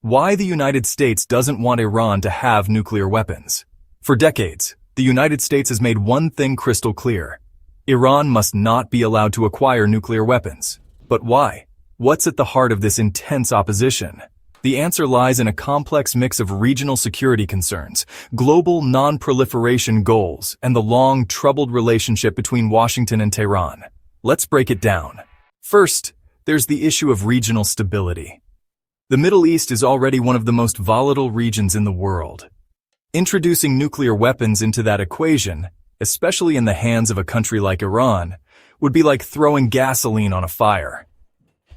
Why the United States doesn't want Iran to have nuclear weapons. For decades, the United States has made one thing crystal clear. Iran must not be allowed to acquire nuclear weapons. But why? What's at the heart of this intense opposition? The answer lies in a complex mix of regional security concerns, global non-proliferation goals, and the long, troubled relationship between Washington and Tehran. Let's break it down. First, there's the issue of regional stability. The Middle East is already one of the most volatile regions in the world. Introducing nuclear weapons into that equation, especially in the hands of a country like Iran, would be like throwing gasoline on a fire.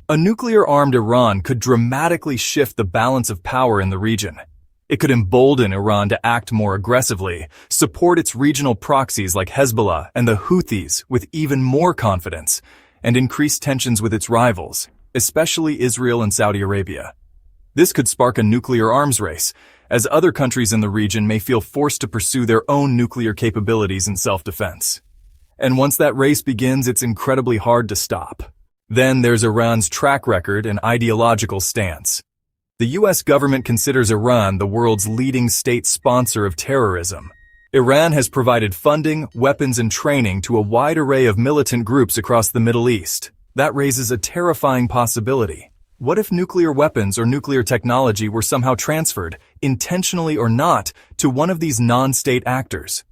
A nuclear-armed Iran could dramatically shift the balance of power in the region. It could embolden Iran to act more aggressively, support its regional proxies like Hezbollah and the Houthis with even more confidence, and increase tensions with its rivals, especially Israel and Saudi Arabia. This could spark a nuclear arms race, as other countries in the region may feel forced to pursue their own nuclear capabilities in self-defense. And once that race begins, it's incredibly hard to stop. Then there's Iran's track record and ideological stance. The U.S. government considers Iran the world's leading state sponsor of terrorism. Iran has provided funding, weapons, and training to a wide array of militant groups across the Middle East. That raises a terrifying possibility. What if nuclear weapons or nuclear technology were somehow transferred, intentionally or not, to one of these non-state actors?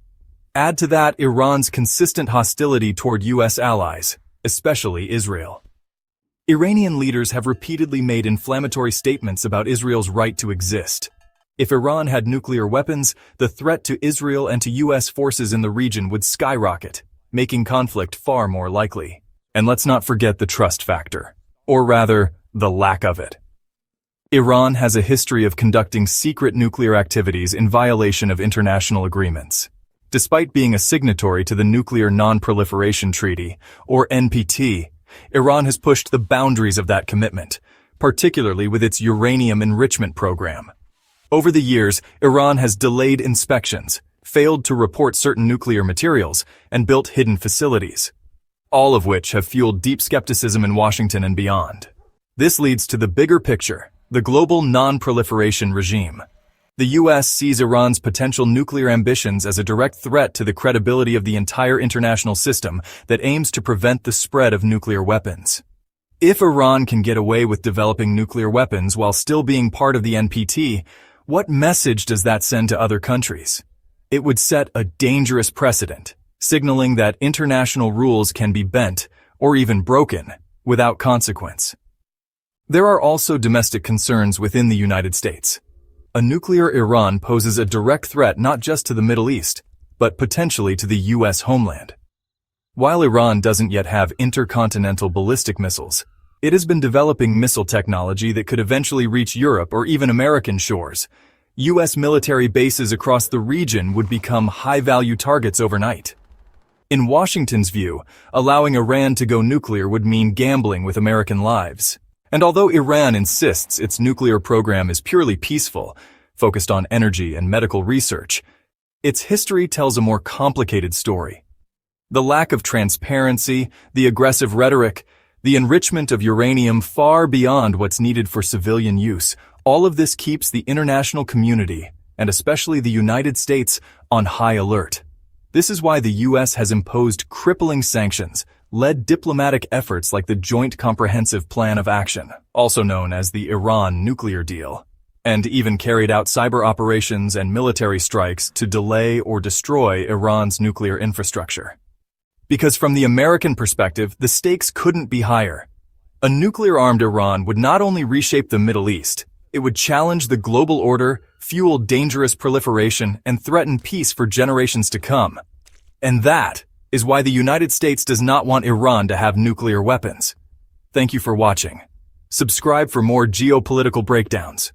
Add to that Iran's consistent hostility toward U.S. allies, especially Israel. Iranian leaders have repeatedly made inflammatory statements about Israel's right to exist. If Iran had nuclear weapons, the threat to Israel and to U.S. forces in the region would skyrocket, making conflict far more likely. And let's not forget the trust factor, or rather, the lack of it. Iran has a history of conducting secret nuclear activities in violation of international agreements. Despite being a signatory to the Nuclear Non-Proliferation Treaty, or NPT, Iran has pushed the boundaries of that commitment, particularly with its uranium enrichment program. Over the years, Iran has delayed inspections, failed to report certain nuclear materials, and built hidden facilities, all of which have fueled deep skepticism in Washington and beyond. This leads to the bigger picture, the global non-proliferation regime. The U.S. sees Iran's potential nuclear ambitions as a direct threat to the credibility of the entire international system that aims to prevent the spread of nuclear weapons. If Iran can get away with developing nuclear weapons while still being part of the NPT, what message does that send to other countries? It would set a dangerous precedent, signaling that international rules can be bent, or even broken, without consequence. There are also domestic concerns within the United States. A nuclear Iran poses a direct threat not just to the Middle East, but potentially to the U.S. homeland. While Iran doesn't yet have intercontinental ballistic missiles, it has been developing missile technology that could eventually reach Europe or even American shores. U.S. military bases across the region would become high-value targets overnight. In Washington's view, allowing Iran to go nuclear would mean gambling with American lives. And although Iran insists its nuclear program is purely peaceful, focused on energy and medical research, its history tells a more complicated story. The lack of transparency, the aggressive rhetoric, the enrichment of uranium far beyond what's needed for civilian use, all of this keeps the international community, and especially the United States, on high alert. This is why the U.S. has imposed crippling sanctions, led diplomatic efforts like the Joint Comprehensive Plan of Action, also known as the Iran nuclear deal, and even carried out cyber operations and military strikes to delay or destroy Iran's nuclear infrastructure. Because from the American perspective, the stakes couldn't be higher. A nuclear-armed Iran would not only reshape the Middle East, it would challenge the global order, fuel dangerous proliferation, and threaten peace for generations to come. And that is why the United States does not want Iran to have nuclear weapons. Thank you for watching. Subscribe for more geopolitical breakdowns.